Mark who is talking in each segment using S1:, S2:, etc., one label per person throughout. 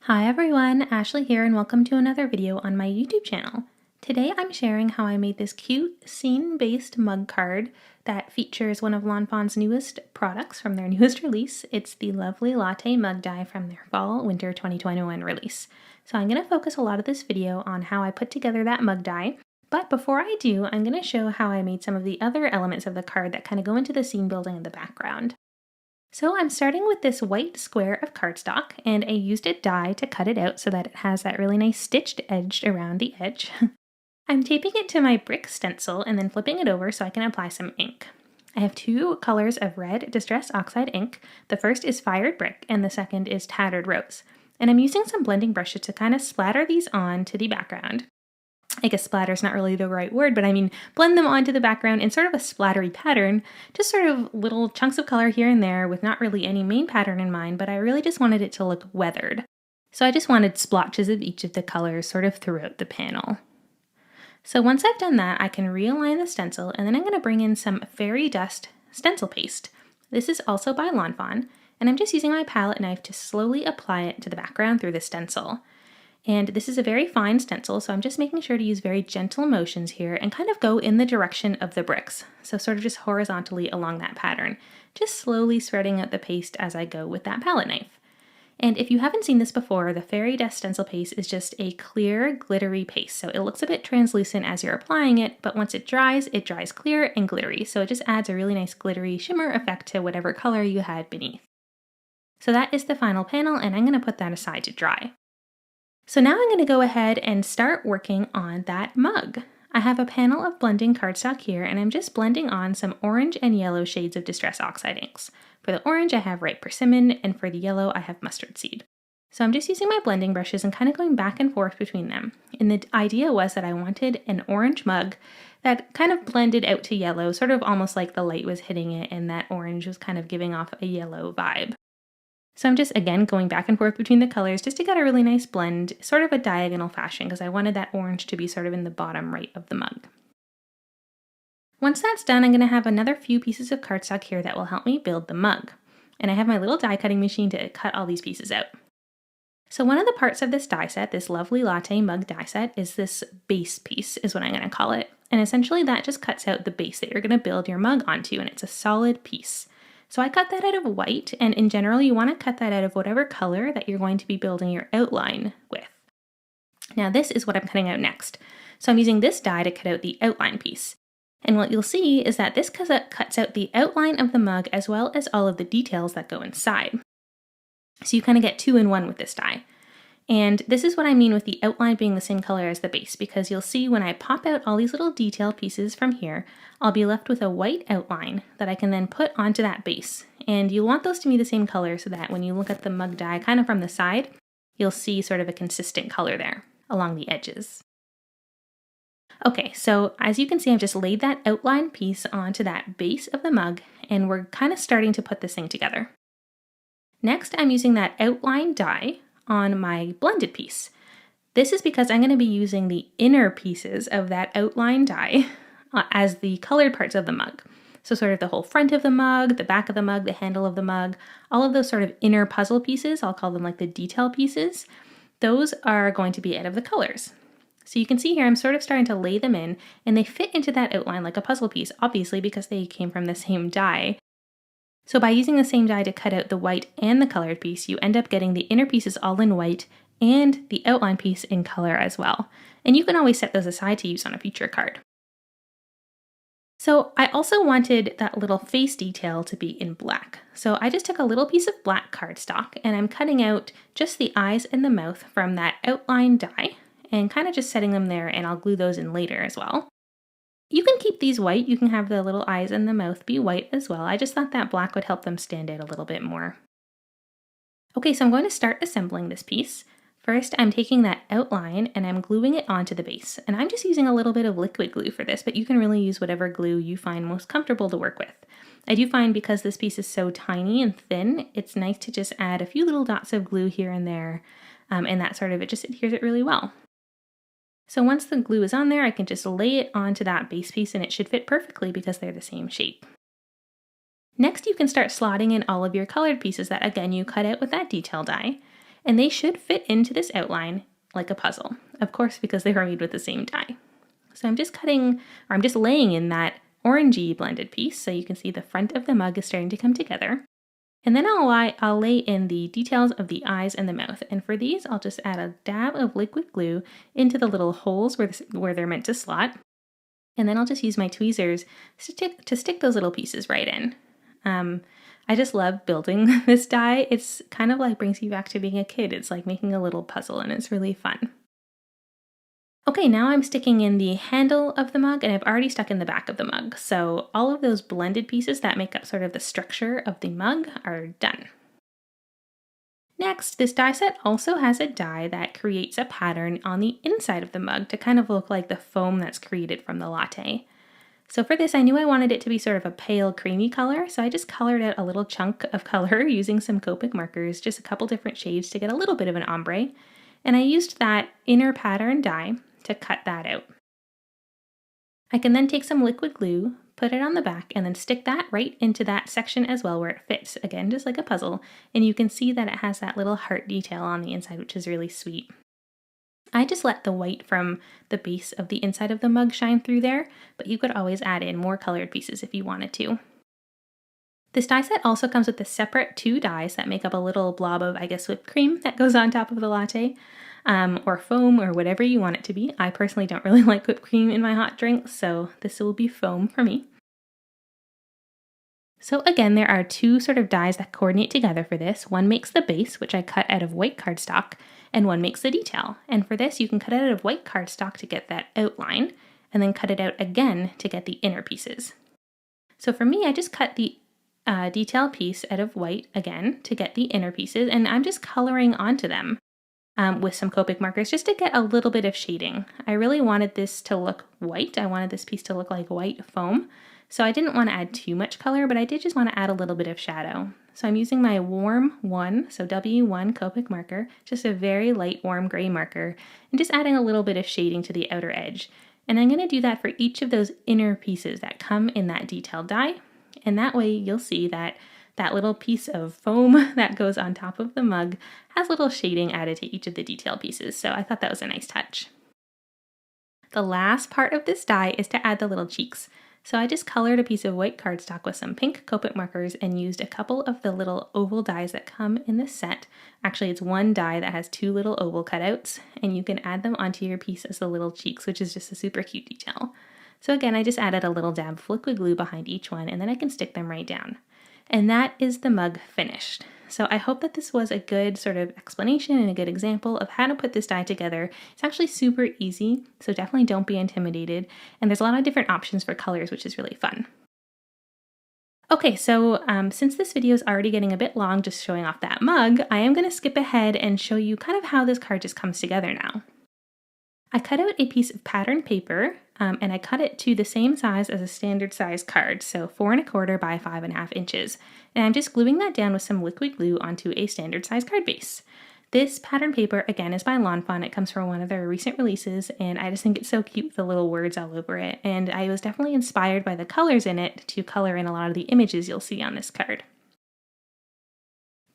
S1: Hi everyone, Ashley here and welcome to another video on my YouTube channel. Today I'm sharing how I made this cute scene-based mug card that features one of Lawn Fawn's newest products from their newest release. It's the Lovely Latté mug die from their Fall/Winter 2021 release. So I'm going to focus a lot of this video on how I put together that mug die, but before I do, I'm going to show how I made some of the other elements of the card that kind of go into the scene building in the background. So I'm starting with this white square of cardstock, and I used a die to cut it out so that it has that really nice stitched edge around the edge. I'm taping it to my brick stencil and then flipping it over so I can apply some ink. I have two colors of red Distress Oxide ink. The first is Fired Brick and the second is Tattered Rose. And I'm using some blending brushes to kind of splatter these on to the background. I guess splatter is not really the right word, but I mean blend them onto the background in sort of a splattery pattern, just sort of little chunks of color here and there with not really any main pattern in mind, but I really just wanted it to look weathered. So I just wanted splotches of each of the colors sort of throughout the panel. So once I've done that, I can realign the stencil, and then I'm going to bring in some Fairy Dust stencil paste. This is also by Lawn Fawn, and I'm just using my palette knife to slowly apply it to the background through the stencil. And this is a very fine stencil, so I'm just making sure to use very gentle motions here and kind of go in the direction of the bricks. So sort of just horizontally along that pattern, just slowly spreading out the paste as I go with that palette knife. And if you haven't seen this before, the Fairy Dust stencil paste is just a clear, glittery paste. So it looks a bit translucent as you're applying it, but once it dries clear and glittery. So it just adds a really nice glittery shimmer effect to whatever color you had beneath. So that is the final panel, and I'm going to put that aside to dry. So now I'm going to go ahead and start working on that mug. I have a panel of blending cardstock here, and I'm just blending on some orange and yellow shades of Distress Oxide inks. For the orange, I have Ripe Persimmon, and for the yellow, I have Mustard Seed. So I'm just using my blending brushes and kind of going back and forth between them. And the idea was that I wanted an orange mug that kind of blended out to yellow, sort of almost like the light was hitting it, and that orange was kind of giving off a yellow vibe. So I'm just, again, going back and forth between the colors just to get a really nice blend, sort of a diagonal fashion, because I wanted that orange to be sort of in the bottom right of the mug. Once that's done, I'm going to have another few pieces of cardstock here that will help me build the mug. And I have my little die cutting machine to cut all these pieces out. So one of the parts of this die set, this Lovely Latté mug die set, is this base piece, is what I'm going to call it. And essentially that just cuts out the base that you're going to build your mug onto, and it's a solid piece. So I cut that out of white, and in general you want to cut that out of whatever color that you're going to be building your outline with. Now this is what I'm cutting out next. So I'm using this die to cut out the outline piece. And what you'll see is that this cuts out the outline of the mug as well as all of the details that go inside. So you kind of get two in one with this die. And this is what I mean with the outline being the same color as the base, because you'll see when I pop out all these little detail pieces from here, I'll be left with a white outline that I can then put onto that base. And you'll want those to be the same color so that when you look at the mug die kind of from the side, you'll see sort of a consistent color there along the edges. Okay, so as you can see, I've just laid that outline piece onto that base of the mug, and we're kind of starting to put this thing together. Next, I'm using that outline die on my blended piece. This is because I'm going to be using the inner pieces of that outline die as the colored parts of the mug. So sort of the whole front of the mug, the back of the mug, the handle of the mug, all of those sort of inner puzzle pieces, I'll call them like the detail pieces, those are going to be out of the colors. So you can see here I'm sort of starting to lay them in, and they fit into that outline like a puzzle piece, obviously because they came from the same die. So by using the same die to cut out the white and the colored piece, you end up getting the inner pieces all in white and the outline piece in color as well. And you can always set those aside to use on a future card. So I also wanted that little face detail to be in black. So I just took a little piece of black cardstock, and I'm cutting out just the eyes and the mouth from that outline die and kind of just setting them there, and I'll glue those in later as well. You can keep these white, you can have the little eyes and the mouth be white as well. I just thought that black would help them stand out a little bit more. Okay, so I'm going to start assembling this piece. First, I'm taking that outline and I'm gluing it onto the base. And I'm just using a little bit of liquid glue for this, but you can really use whatever glue you find most comfortable to work with. I do find because this piece is so tiny and thin, it's nice to just add a few little dots of glue here and there, and that sort of, it just adheres it really well. So once the glue is on there, I can just lay it onto that base piece and it should fit perfectly because they're the same shape. Next, you can start slotting in all of your colored pieces that, again, you cut out with that detail die. and they should fit into this outline like a puzzle, of course, because they were made with the same dye. So I'm just laying in that orangey blended piece so you can see the front of the mug is starting to come together. And then I'll lay in the details of the eyes and the mouth. And for these, I'll just add a dab of liquid glue into the little holes where they're meant to slot. And then I'll just use my tweezers to stick those little pieces right in. I just love building this die. It's kind of like brings you back to being a kid. It's like making a little puzzle, and it's really fun. Okay, now I'm sticking in the handle of the mug, and I've already stuck in the back of the mug. So all of those blended pieces that make up sort of the structure of the mug are done. Next, this die set also has a die that creates a pattern on the inside of the mug to kind of look like the foam that's created from the latte. So for this, I knew I wanted it to be sort of a pale creamy color, so I just colored out a little chunk of color using some Copic markers, just a couple different shades to get a little bit of an ombre. And I used that inner pattern die to cut that out. I can then take some liquid glue, put it on the back, and then stick that right into that section as well where it fits, again just like a puzzle, and you can see that it has that little heart detail on the inside, which is really sweet. I just let the white from the base of the inside of the mug shine through there, but you could always add in more colored pieces if you wanted to. This die set also comes with the separate two dies that make up a little blob of, I guess, whipped cream that goes on top of the latte, or foam, or whatever you want it to be. I personally don't really like whipped cream in my hot drinks, so this will be foam for me. So again, there are two sort of dies that coordinate together for this. One makes the base, which I cut out of white cardstock, and one makes the detail. And for this, you can cut it out of white cardstock to get that outline, and then cut it out again to get the inner pieces. So for me, I just cut the detail piece out of white again to get the inner pieces, and I'm just coloring onto them with some Copic markers just to get a little bit of shading. I really wanted this to look white. I wanted this piece to look like white foam. So I didn't want to add too much color, but I did just want to add a little bit of shadow. So I'm using my warm 1, so W1 Copic marker, just a very light warm gray marker, and just adding a little bit of shading to the outer edge. And I'm going to do that for each of those inner pieces that come in that detailed die. And that way you'll see that that little piece of foam that goes on top of the mug has little shading added to each of the detail pieces. So I thought that was a nice touch. The last part of this die is to add the little cheeks. So I just colored a piece of white cardstock with some pink Copic markers and used a couple of the little oval dies that come in this set. Actually, it's one die that has two little oval cutouts, and you can add them onto your piece as the little cheeks, which is just a super cute detail. So again, I just added a little dab of liquid glue behind each one, and then I can stick them right down. And that is the mug finished. So I hope that this was a good sort of explanation and a good example of how to put this die together. It's actually super easy, so definitely don't be intimidated. And there's a lot of different options for colors, which is really fun. Okay, so since this video is already getting a bit long just showing off that mug, I am going to skip ahead and show you kind of how this card just comes together now. I cut out a piece of patterned paper and I cut it to the same size as a standard size card, so 4 1/4 by 5.5 inches. And I'm just gluing that down with some liquid glue onto a standard size card base. This pattern paper, again, is by Lawn Fawn. It comes from one of their recent releases, and I just think it's so cute with the little words all over it. And I was definitely inspired by the colors in it to color in a lot of the images you'll see on this card.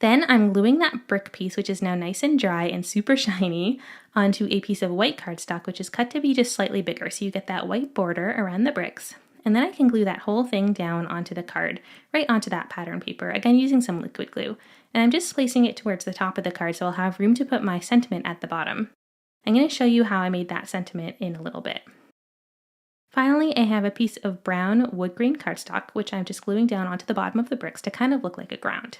S1: Then I'm gluing that brick piece, which is now nice and dry and super shiny, onto a piece of white cardstock, which is cut to be just slightly bigger, so you get that white border around the bricks. And then I can glue that whole thing down onto the card, right onto that pattern paper, again using some liquid glue. And I'm just placing it towards the top of the card so I'll have room to put my sentiment at the bottom. I'm going to show you how I made that sentiment in a little bit. Finally, I have a piece of brown wood grain cardstock, which I'm just gluing down onto the bottom of the bricks to kind of look like a ground.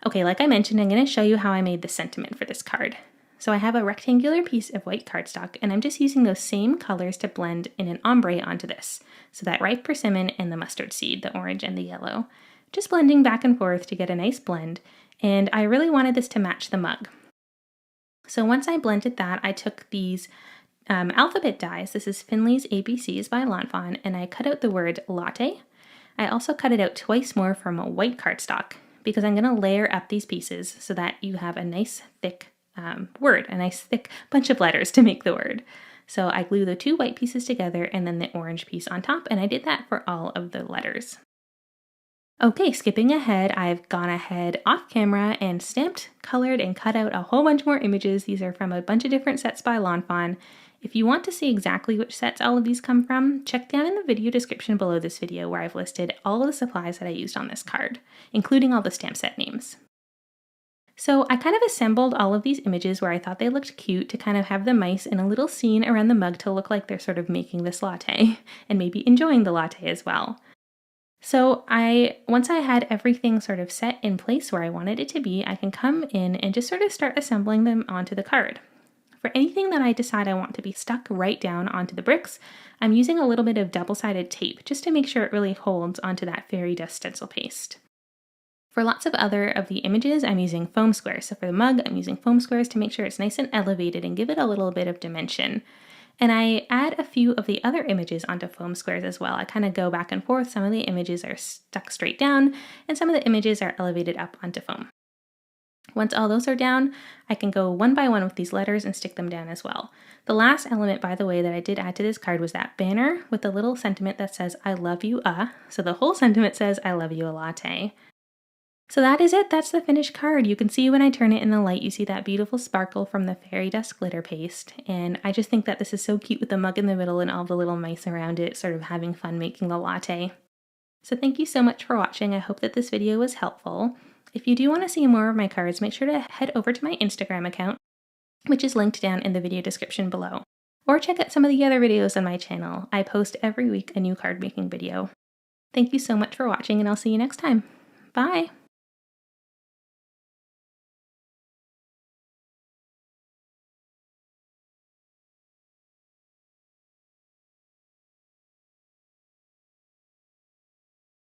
S1: Okay, like I mentioned, I'm going to show you how I made the sentiment for this card. So I have a rectangular piece of white cardstock, and I'm just using those same colors to blend in an ombre onto this. So that ripe persimmon and the mustard seed, the orange and the yellow. Just blending back and forth to get a nice blend, and I really wanted this to match the mug. So once I blended that, I took these alphabet dies. This is Finley's ABCs by Lawn Fawn, and I cut out the word latte. I also cut it out twice more from a white cardstock because I'm going to layer up these pieces so that you have a nice thick word, a nice thick bunch of letters to make the word. So I glue the two white pieces together and then the orange piece on top, and I did that for all of the letters. Okay, skipping ahead, I've gone ahead off camera and stamped, colored, and cut out a whole bunch more images. These are from a bunch of different sets by Lawn Fawn. If you want to see exactly which sets all of these come from, check down in the video description below this video where I've listed all of the supplies that I used on this card, including all the stamp set names. So I kind of assembled all of these images where I thought they looked cute to kind of have the mice in a little scene around the mug to look like they're sort of making this latte and maybe enjoying the latte as well. So once I had everything sort of set in place where I wanted it to be, I can come in and just sort of start assembling them onto the card. For anything that I decide I want to be stuck right down onto the bricks, I'm using a little bit of double-sided tape just to make sure it really holds onto that fairy dust stencil paste. For lots of other of the images, I'm using foam squares. So for the mug, I'm using foam squares to make sure it's nice and elevated and give it a little bit of dimension. And I add a few of the other images onto foam squares as well. I kind of go back and forth. Some of the images are stuck straight down, and some of the images are elevated up onto foam. Once all those are down, I can go one by one with these letters and stick them down as well. The last element, by the way, that I did add to this card was that banner with a little sentiment that says, "I love you, So the whole sentiment says, "I love you, a latte." So that is it. That's the finished card. You can see when I turn it in the light, you see that beautiful sparkle from the fairy dust glitter paste. And I just think that this is so cute with the mug in the middle and all the little mice around it, sort of having fun making the latte. So thank you so much for watching. I hope that this video was helpful. If you do want to see more of my cards, make sure to head over to my Instagram account, which is linked down in the video description below. Or check out some of the other videos on my channel. I post every week a new card making video. Thank you so much for watching, and I'll see you next time. Bye!